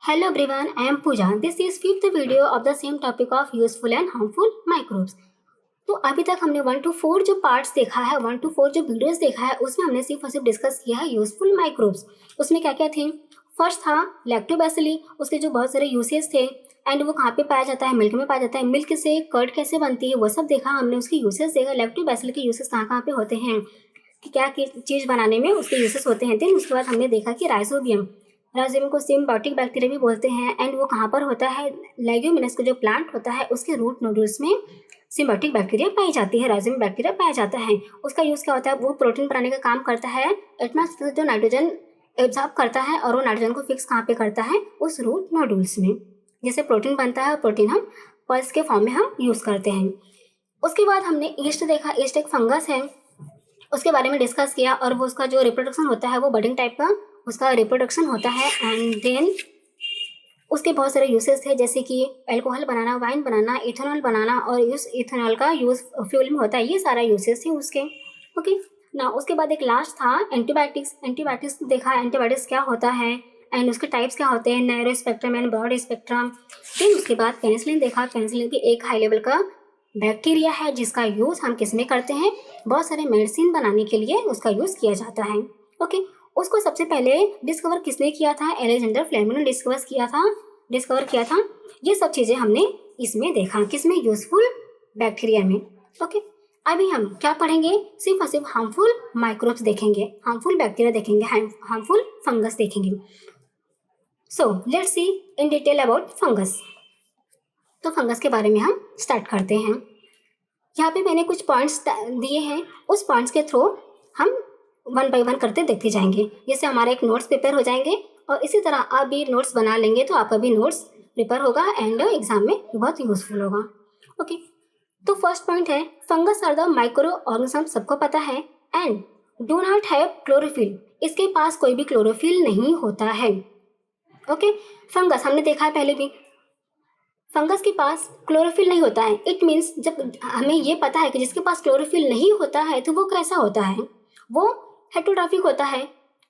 Hello everyone, I am Pooja. This is fifth video of the same topic of useful and harmful microbes. तो अभी तक हमने 1 to 4 जो parts देखा है, 1 to 4 जो वीडियोस देखा है, उसमें हमने सिर्फ और सिर्फ डिस्कस किया है यूजफुल माइक्रोब्स। उसमें क्या क्या थे? फर्स्ट था लैक्टोबैसिली, उसके जो बहुत सारे यूसेस थे एंड वो कहाँ पे पाया जाता है, मिल्क में पाया जाता है, मिल्क से कर्ड कैसे बनती है वो सब देखा हमने, उसके यूसेस देखा, लैक्टोबैसिली के यूसेस कहाँ कहाँ पे होते हैं, कि क्या चीज़ बनाने में उसके यूसेस होते हैं। देन उसके बाद हमने देखा कि राइजोबियम को सिम्बायोटिक बैक्टीरिया भी बोलते हैं एंड वो कहाँ पर होता है, लेग्यूमिनस का जो प्लांट होता है उसके रूट नोडल्स में सिम्बायोटिक बैक्टीरिया पाई जाती है, राइजोबियम बैक्टीरिया पाया जाता है। उसका यूज़ क्या होता है, वो प्रोटीन बनाने का काम करता है, एटमॉस्फेयर जो नाइट्रोजन एब्जॉर्ब करता है और वो नाइट्रोजन को फिक्स कहाँ पे करता है, उस रूट नोडल्स में। जैसे प्रोटीन बनता है, प्रोटीन हम पल्स के फॉर्म में हम यूज़ करते हैं। उसके बाद हमने ईस्ट देखा, ईस्ट एक फंगस है, उसके बारे में डिस्कस किया और वो उसका जो रिप्रोडक्शन होता है वो बडिंग टाइप का उसका रिप्रोडक्शन होता है। एंड देन उसके बहुत सारे यूसेस थे, जैसे कि अल्कोहल बनाना, वाइन बनाना, इथेनॉल बनाना और उस इथेनॉल का यूज़ फ्यूल में होता है, ये सारा यूसेस थे उसके। ओके ना, उसके बाद एक लास्ट था एंटीबायोटिक्स देखा, एंटीबायोटिक्स क्या होता है एंड उसके टाइप्स क्या होते हैं, narrow spectrum and broad spectrum. फिर उसके बाद पेनिसिलिन देखा, पेनिसिलिन भी एक हाई लेवल का बैक्टीरिया है जिसका यूज़ हम किस में करते हैं, बहुत सारे मेडिसिन बनाने के लिए उसका यूज़ किया जाता है। ओके, उसको सबसे पहले डिस्कवर किसने किया था, अलेक्जेंडर फ्लेमिंग ने डिस्कवर किया था। ये सब चीज़ें हमने इसमें देखा, किसमें, यूजफुल बैक्टीरिया में। ओके, अभी हम क्या पढ़ेंगे, सिर्फ और सिर्फ हार्मफुल माइक्रोब्स देखेंगे, हार्मफुल बैक्टीरिया देखेंगे, हार्मफुल फंगस देखेंगे। So let's see in detail about fungus. तो फंगस के बारे में हम स्टार्ट करते हैं। यहाँ पे मैंने कुछ पॉइंट्स दिए हैं, उस पॉइंट्स के थ्रू हम 1 by 1 करते देखते जाएंगे, जिससे हमारा एक नोट्स प्रिपेयर हो जाएंगे और इसी तरह आप भी नोट्स बना लेंगे तो आपका भी नोट्स प्रिपेयर होगा एंड एग्जाम में बहुत यूजफुल होगा। ओके, तो फर्स्ट पॉइंट है, fungus are the microorganism, सबको पता है, and do not have chlorophyll, इसके पास कोई भी क्लोरोफिल नहीं होता है। ओके, फंगस हमने देखा है पहले भी, फंगस के पास क्लोरोफिल नहीं होता है। इट मीन्स जब हमें ये पता है कि जिसके पास क्लोरोफिल नहीं होता है तो वो कैसा होता है, वो हेटरोट्रॉफिक होता है।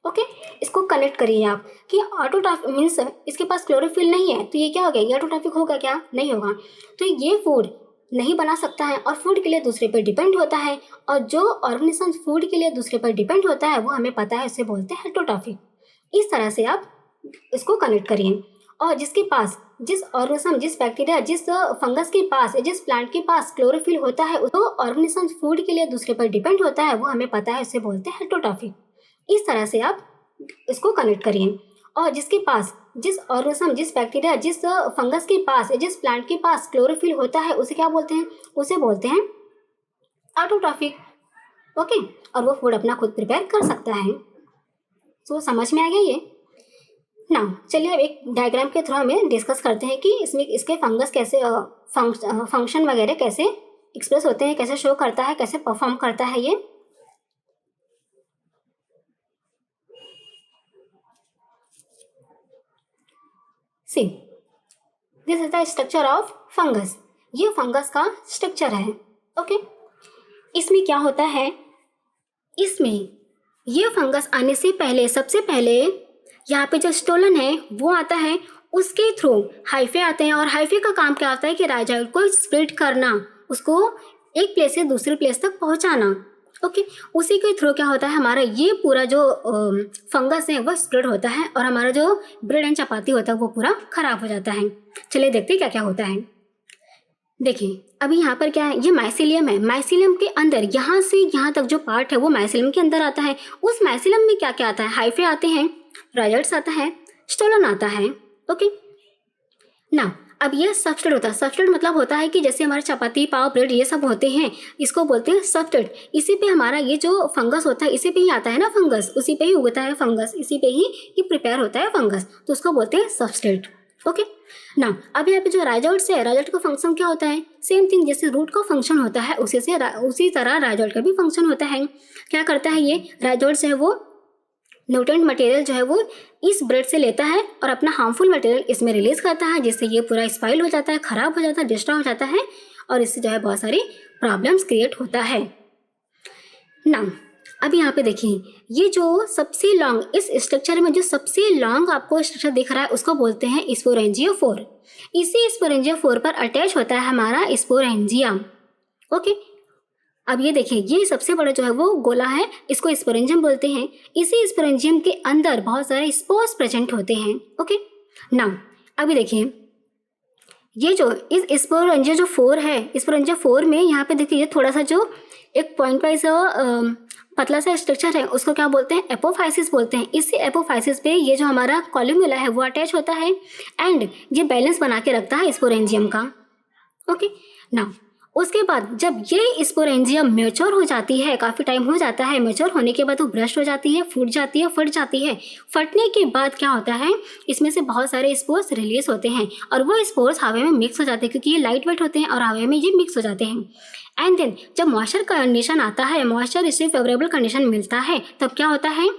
ओके, इसको कनेक्ट करिए आप कि ऑटोट्रॉफिक मीन्स इसके पास क्लोरोफिल नहीं है तो ये क्या हो गया, ये ऑटोट्रॉफिक होगा क्या, नहीं होगा। तो ये फूड नहीं बना सकता है और फूड के लिए दूसरे पर डिपेंड होता है, और जो ऑर्गेनिज्म फूड के लिए दूसरे पर डिपेंड होता है वो हमें पता है, उसे बोलते हैं हेटरोट्रॉफिक। इस तरह से आप इसको कनेक्ट करिए। और जिसके पास, जिस ऑर्गेनिज्म, जिस बैक्टीरिया, जिस फंगस के पास, जिस प्लांट के पास क्लोरोफिल होता है, तो ऑर्गेनिज्म फूड के लिए दूसरे पर डिपेंड होता है, वो हमें पता है, उसे बोलते हैं हेटरोट्रॉफिक। इस तरह से आप इसको कनेक्ट करिए। और जिसके पास, जिस ऑर्गेनिज्म, जिस बैक्टीरिया, जिस फंगस के पास, जिस प्लांट के पास क्लोरोफिल होता है, उसे क्या बोलते हैं, उसे बोलते हैं ऑटोट्रॉफिक। ओके, और वो फूड अपना खुद प्रिपेयर कर सकता है। तो समझ में आ गया ये ना। चलिए अब एक डायग्राम के थ्रू हमें डिस्कस करते हैं कि इसमें इसके फंगस कैसे फंक्शन वगैरह कैसे एक्सप्रेस होते हैं, कैसे शो करता है, कैसे परफॉर्म करता है ये। See, this is the structure of fungus, ये फंगस का स्ट्रक्चर है। ओके, इसमें क्या होता है, इसमें ये फंगस आने से पहले, सबसे पहले यहाँ पे जो स्टोलन है वो आता है, उसके थ्रू हाइफे आते हैं, और हाइफे का काम क्या होता है कि राइजोइड को स्प्रेड करना, उसको एक प्लेस से दूसरे प्लेस तक पहुँचाना। ओके, उसी के थ्रू क्या होता है, हमारा ये पूरा जो फंगस है वो स्प्रेड होता है और हमारा जो ब्रेड एंड चपाती होता है वो पूरा खराब हो जाता है। चलिए देखते हैं क्या क्या होता है। देखिए अभी यहाँ पर क्या है, ये माइसिलियम है, माइसिलियम के अंदर यहाँ से यहाँ तक जो पार्ट है वो माइसिलियम के अंदर आता है। उस माइसिलियम में क्या क्या आता है, हाइफे आते हैं, राइजोइड्स आता है, स्टोलन आता है। ओके ना, अब ये सबस्ट्रेट होता है, सबस्ट्रेट मतलब होता है कि जैसे हमारे चपाती, पाव, ब्रेड ये सब होते हैं, इसको बोलते हैं सबस्ट्रेट। इसी पे हमारा ये जो फंगस होता है इसी पे ही आता है ना, फंगस उसी पे ही उगता है, फंगस इसी पे ही ये प्रिपेयर होता है फंगस, तो उसको बोलते हैं सबस्ट्रेट। ओके ना, अब यहाँ पे जो राइजोइड्स है, राइजोइड का फंक्शन क्या होता है, सेम थिंग जैसे रूट का फंक्शन होता है उसी तरह राइजोइड का भी फंक्शन होता है। क्या करता है ये राइजोइड्स है, वो न्यूट्रिएंट मटेरियल जो है वो इस ब्रेड से लेता है और अपना हार्मफुल मटेरियल इसमें रिलीज करता है, जिससे ये पूरा स्पाइल हो जाता है, खराब हो जाता है, डिस्ट्रॉय हो जाता है और इससे जो है बहुत सारी प्रॉब्लम्स क्रिएट होता है ना। अब यहाँ पे देखिए, ये जो सबसे लॉन्ग, इस स्ट्रक्चर में जो सबसे लॉन्ग आपको स्ट्रक्चर दिख रहा है उसको बोलते हैं स्पोरेंजियोफोर। इसी स्पोरेंजियोफोर पर अटैच होता है हमारा स्पोरेंजियम। ओके, अब ये देखिए, ये सबसे बड़ा जो है वो गोला है, इसको स्पोरेंजियम बोलते हैं। इसी स्पोरेंजियम के अंदर बहुत सारे स्पोर्स प्रेजेंट होते हैं। ओके, नाउ अभी देखिए, ये जो इस स्पोरेंजिया जो फोर है, स्पोरेंजिया फोर में यहाँ पे देखिए, ये थोड़ा सा जो एक पॉइंट वाइज पतला सा स्ट्रक्चर है उसको क्या बोलते हैं, एपोफाइसिस बोलते हैं। इसी एपोफाइसिस पे ये जो हमारा कॉलम्यूला है वो अटैच होता है एंड ये बैलेंस बना के रखता है स्पोरेंजियम का। ओके, नाउ उसके बाद जब ये स्पोरेंजियम मैच्योर हो जाती है, काफ़ी टाइम हो जाता है, मैच्योर होने के बाद वो ब्रस्ट हो जाती है, फूट जाती है, फट जाती है। फटने के बाद क्या होता है, इसमें से बहुत सारे स्पोर्स रिलीज होते हैं और वो स्पोर्स हवा में मिक्स हो जाते हैं, क्योंकि ये लाइट वेट होते हैं और हवा में ये मिक्स हो जाते हैं। एंड देन जब मॉइस्चर कंडीशन आता है, मॉइस्चर इससे फेवरेबल कंडीशन मिलता है, तब क्या होता है,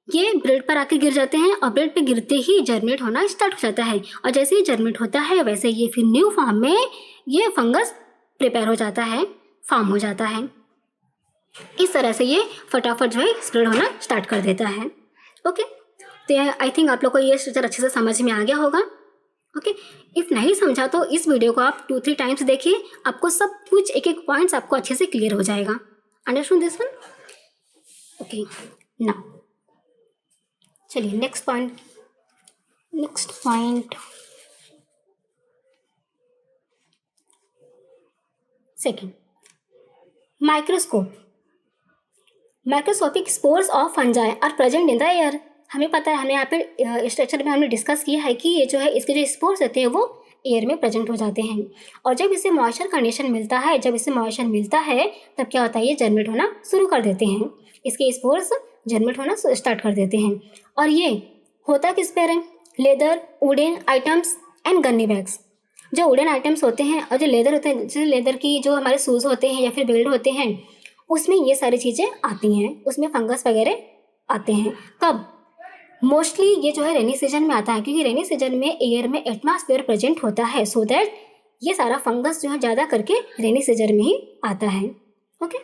ये ब्रेड पर आके गिर जाते हैं और ब्रेड पे गिरते ही जर्मिनेट होना स्टार्ट हो जाता है। और जैसे ही जर्मिनेट होता है वैसे ये फिर न्यू फॉर्म में ये फंगस प्रिपेयर हो जाता है, फॉर्म हो जाता है। इस तरह से ये फटाफट जो है स्प्रेड होना स्टार्ट कर देता है। ओके, तो आई थिंक आप लोग को ये स्ट्रक्चर अच्छे से समझ में आ गया होगा। ओके, इफ़ नहीं समझा तो इस वीडियो को आप 2-3 टाइम्स देखिए, आपको सब कुछ एक एक पॉइंट्स आपको अच्छे से क्लियर हो जाएगा। Understood this one? Okay, now चलिए next point. Second, microscopic spores of fungi are present in the air. हमें पता है, हमने यहाँ पे स्ट्रक्चर में हमने डिस्कस किया है कि ये जो है इसके जो स्पोर्स होते हैं वो एयर में प्रेजेंट हो जाते हैं और जब इसे मॉइस्चर कंडीशन मिलता है, तब क्या होता है, ये जर्मिनेट होना शुरू कर देते हैं। इसके स्पोर्स जर्मिनेट होना स्टार्ट कर देते हैं और ये होता किस पे है, leather, wooden items and gunny bags. जो वुडन आइटम्स होते हैं और जो लेदर होते हैं, जैसे लेदर की जो हमारे शूज़ होते हैं या फिर बेल्ट होते हैं, उसमें ये सारी चीज़ें आती हैं, उसमें फंगस वगैरह आते हैं। कब? मोस्टली ये जो है रेनी सीजन में आता है, क्योंकि रेनी सीजन में एयर में एटमॉस्फेयर प्रेजेंट होता है, सो दैट ये सारा फंगस जो है ज़्यादा करके रेनी सीजन में ही आता है। Okay,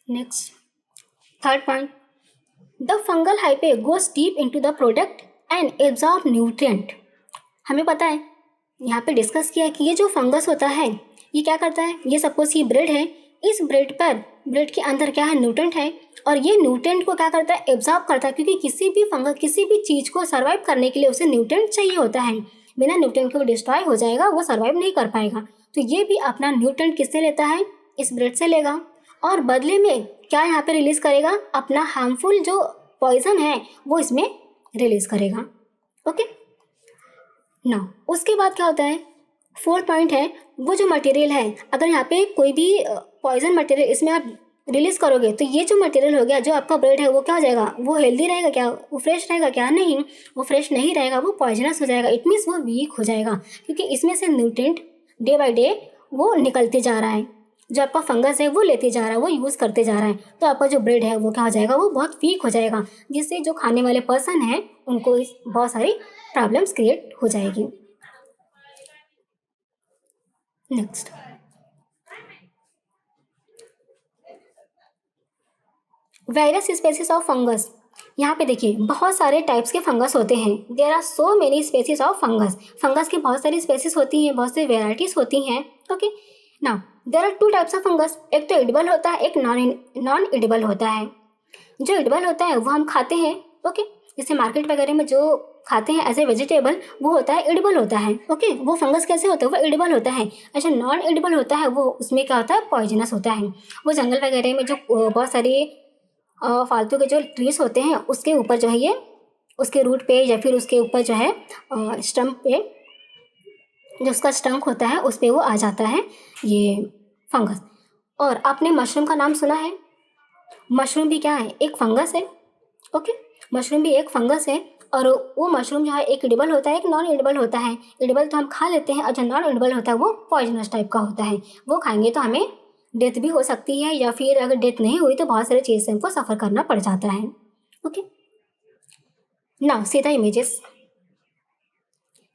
next third point, the fungal हाइपे goes deep into the product and absorb nutrient. हमें पता है, यहाँ पे डिस्कस किया है कि ये जो फंगस होता है ये क्या करता है, ये सपोज ये ब्रेड है, इस ब्रेड के अंदर क्या है, न्यूट्रिएंट है और ये न्यूट्रिएंट को क्या करता है, एब्जॉर्ब करता है, क्योंकि किसी भी फंगस, किसी भी चीज़ को सर्वाइव करने के लिए उसे न्यूट्रिएंट चाहिए होता है। बिना न्यूट्रिएंट के वो डिस्ट्रॉय हो जाएगा, वो सर्वाइव नहीं कर पाएगा। तो ये भी अपना न्यूट्रिएंट किससे लेता है, इस ब्रेड से लेगा और बदले में क्या यहाँ पे रिलीज करेगा, अपना हार्मफुल जो पॉइजन है वो इसमें रिलीज करेगा। ओके, ना उसके बाद क्या होता है, फोर्थ पॉइंट है, वो जो मटेरियल है, अगर यहाँ पे कोई भी पॉइजन मटेरियल इसमें आप रिलीज करोगे तो ये जो मटेरियल हो गया, जो आपका ब्रेड है, वो क्या हो जाएगा, वो हेल्दी रहेगा क्या, वो फ्रेश रहेगा क्या, नहीं, वो फ्रेश नहीं रहेगा, वो पॉइजनस हो जाएगा। इट मीन्स वो वीक हो जाएगा, क्योंकि इसमें से न्यूट्रिएंट डे बाई डे वो निकलते जा रहा है, जो आपका फंगस है वो लेते जा रहा है, वो यूज़ करते जा रहा है, तो आपका जो ब्रेड है वो क्या हो जाएगा, वो बहुत वीक हो जाएगा, जिससे जो खाने वाले पर्सन है उनको बहुत सारी प्रॉब्लम्स क्रिएट हो जाएगी। Next, various species of fungus. यहाँ पे देखिए बहुत सारे टाइप्स के फंगस होते हैं। There are so many species of fungus. Fungus की बहुत सारी स्पेसीज होती हैं, बहुत सी वेराइटीज होती हैं। Okay, now there are 2 types of fungus, एक तो एडिबल होता है, एक नॉन एडिबल होता है। जो एडिबल होता है वो हम खाते हैं। ओके, जैसे मार्केट वगैरह में जो खाते हैं एज ए वेजिटेबल, वो होता है एडिबल होता है। ओके, वो फंगस कैसे होता है, वो एडिबल होता है। अच्छा, नॉन एडिबल होता है, वो उसमें क्या होता है, पॉइजनस होता है। वो जंगल वगैरह में जो बहुत सारी फालतू के जो ट्रीज होते हैं उसके ऊपर जो है ये, उसके रूट पे या फिर उसके ऊपर जो है स्टम्प पे, जो उसका स्टंक होता है उस पर वो आ जाता है ये फंगस। और आपने मशरूम का नाम सुना है, मशरूम भी क्या है, एक फंगस है। ओके, मशरूम भी एक फंगस है और वो मशरूम जो है एक एडिबल होता है, एक नॉन एडिबल होता है। एडिबल तो हम खा लेते हैं और जो नॉन एडिबल होता है वो पॉइजनस टाइप का होता है। वो खाएंगे तो हमें डेथ भी हो सकती है, या फिर अगर डेथ नहीं हुई तो बहुत सारी चीज़ से हमको सफ़र करना पड़ जाता है। Okay, now see the images.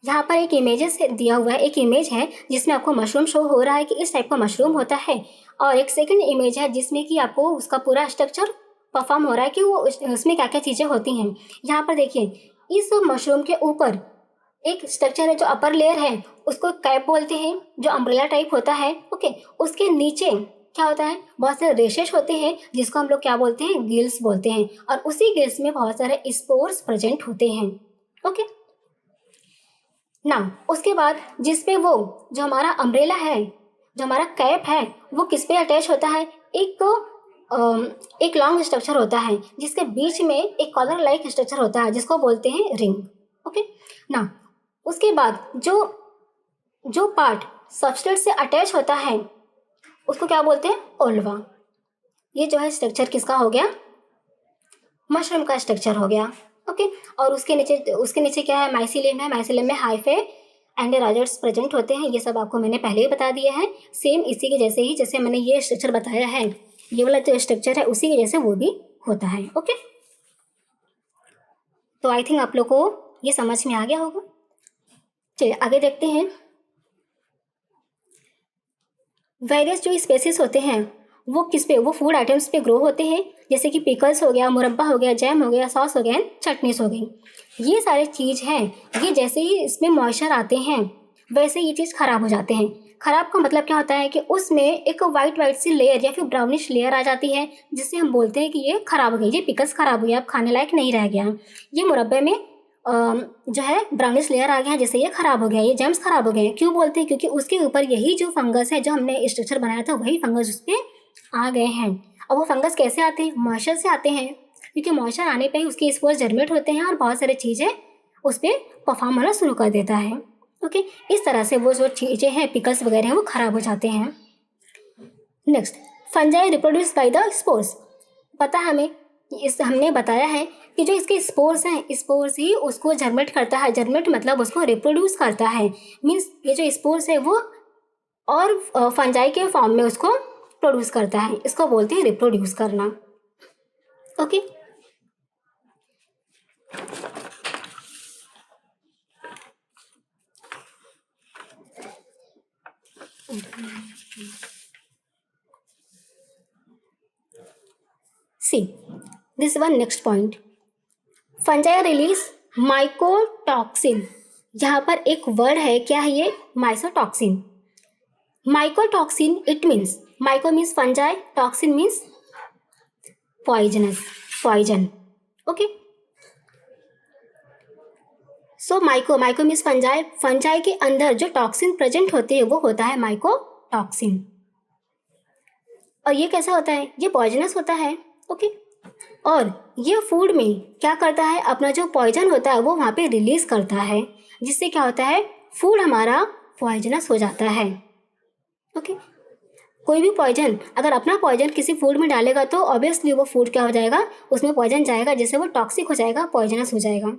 यहाँ पर एक इमेजेस दिया हुआ है, एक इमेज है जिसमें आपको मशरूम शो हो रहा है कि इस टाइप का मशरूम होता है, और एक सेकंड इमेज है जिसमें कि आपको उसका पूरा स्ट्रक्चर परफॉर्म हो रहा है कि वो उसमें क्या क्या चीज़ें होती हैं। यहाँ पर देखिए, इस मशरूम के ऊपर एक स्ट्रक्चर है जो अपर लेयर है, उसको कैप बोलते हैं, जो अम्ब्रेला टाइप होता है। ओके, उसके नीचे क्या होता है, बहुत सारे रेशेस होते हैं जिसको हम लोग क्या बोलते हैं, गिल्स बोलते हैं, और उसी गिल्स में बहुत सारे स्पोर्स प्रेजेंट होते हैं। ओके ना, उसके बाद जिसपे वो जो हमारा अम्ब्रेला है, जो हमारा कैप है, वो किस पे अटैच होता है, एक लॉन्ग स्ट्रक्चर होता है जिसके बीच में एक कॉलर लाइक स्ट्रक्चर होता है जिसको बोलते हैं रिंग। ओके ना, उसके बाद जो जो पार्ट सबस्ट्रेट से अटैच होता है उसको क्या बोलते हैं, ओल्वा। ये जो है स्ट्रक्चर किसका हो गया, मशरूम का स्ट्रक्चर हो गया। ओके, और उसके नीचे क्या है, माइसिलियम है। माइसिलियम में हाइफे एंड राइजोट्स प्रेजेंट होते हैं। ये सब आपको मैंने पहले ही बता दिया है। सेम इसी के जैसे ही जैसे मैंने ये स्ट्रक्चर बताया है, ये वाला जो स्ट्रक्चर है उसी के जैसे वो भी होता है। ओके, तो आई थिंक आप लोग को ये समझ में आ गया होगा। चलिए आगे देखते हैं। वेरियस जो स्पेसिस होते हैं वो किस पे, वो फूड आइटम्स पे ग्रो होते हैं, जैसे कि पिकल्स हो गया, मुरब्बा हो गया, जैम हो गया, सॉस हो गया, चटनीस हो गई। ये सारे चीज़ हैं, ये जैसे ही इसमें मॉइस्चर आते हैं वैसे ये चीज़ ख़राब हो जाते हैं। ख़राब का मतलब क्या होता है कि उसमें एक वाइट वाइट सी लेयर या फिर ब्राउनिश लेयर आ जाती है, जिससे हम बोलते हैं कि ये ख़राब हो गई, ये पिकल्स ख़राब हो गया, अब खाने लायक नहीं रह गया। ये मुरब्बे में जो है ब्राउनिश लेयर आ गया है, जैसे ये ख़राब हो गया, ये जेम्स ख़राब हो गए। क्यों बोलते हैं, क्योंकि उसके ऊपर यही जो फंगस है, जो हमने स्ट्रक्चर बनाया था, वही फंगस उस पर आ गए हैं। और वो फंगस कैसे आते हैं, मॉइस्चर से आते हैं, क्योंकि मॉइस्चर आने पे ही उसके स्पोर्स जर्मेट होते हैं और बहुत सारी चीज़ें उस पर परफॉर्म होना शुरू कर देता है। ओके, इस तरह से वो जो चीज़ें हैं, पिकल्स वगैरह हैं, वो ख़राब हो जाते हैं। Next, fungi reproduce by the spores. पता है हमें, हमने बताया है कि जो इसके स्पोर्स हैं, स्पोर्स ही उसको जर्मेट करता है। जर्मेट मतलब उसको रिप्रोड्यूस करता है, मीन्स ये जो स्पोर्स है वो और फंजाई के फॉर्म में उसको प्रोड्यूस करता है। इसको बोलते हैं रिप्रोड्यूस करना। Okay, see this one next point, fungi release mycotoxin. यहाँ पर एक वर्ड है, क्या है ये, mycotoxin. Mycotoxin it means, myco means fungi, toxin means poisonous, poison. Okay, so myco means fungi, fungi के अंदर जो टॉक्सिन प्रेजेंट होते हैं वो होता है माइकोटॉक्सिन। और ये कैसा होता है, ये पॉइजनस होता है। ओके, और ये फूड में क्या करता है, अपना जो पॉइजन होता है वो वहाँ पे रिलीज करता है, जिससे क्या होता है, फूड हमारा पॉइजनस हो जाता है। ओके, कोई भी पॉइजन अगर अपना पॉइजन किसी फूड में डालेगा तो ऑब्वियसली वो फूड क्या हो जाएगा, उसमें पॉइजन जाएगा, जिससे वो टॉक्सिक हो जाएगा, पॉइजनस हो जाएगा।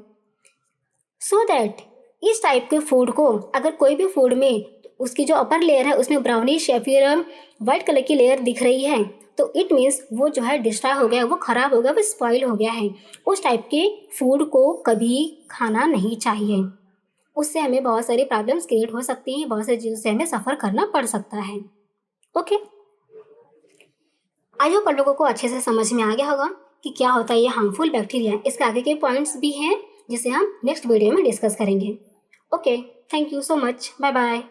सो दैट इस टाइप के फूड को अगर कोई भी फूड में उसकी जो अपर लेयर है उसमें ब्राउनिश या फिर वाइट कलर की लेयर दिख रही है, तो इट मीन्स वो जो है डिस्ट्रॉय हो गया, वो ख़राब हो गया, वो स्पॉइल हो गया है। उस टाइप के फूड को कभी खाना नहीं चाहिए, उससे हमें बहुत सारी प्रॉब्लम्स क्रिएट हो सकती हैं, बहुत सारी चीज़ों से हमें सफ़र करना पड़ सकता है। ओके, आई होप आप लोगों को अच्छे से समझ में आ गया होगा कि क्या होता है ये हार्मफुल बैक्टीरिया। इसके आगे के पॉइंट्स भी हैं जिसे हम नेक्स्ट वीडियो में डिस्कस करेंगे। Okay, thank you so much, bye bye.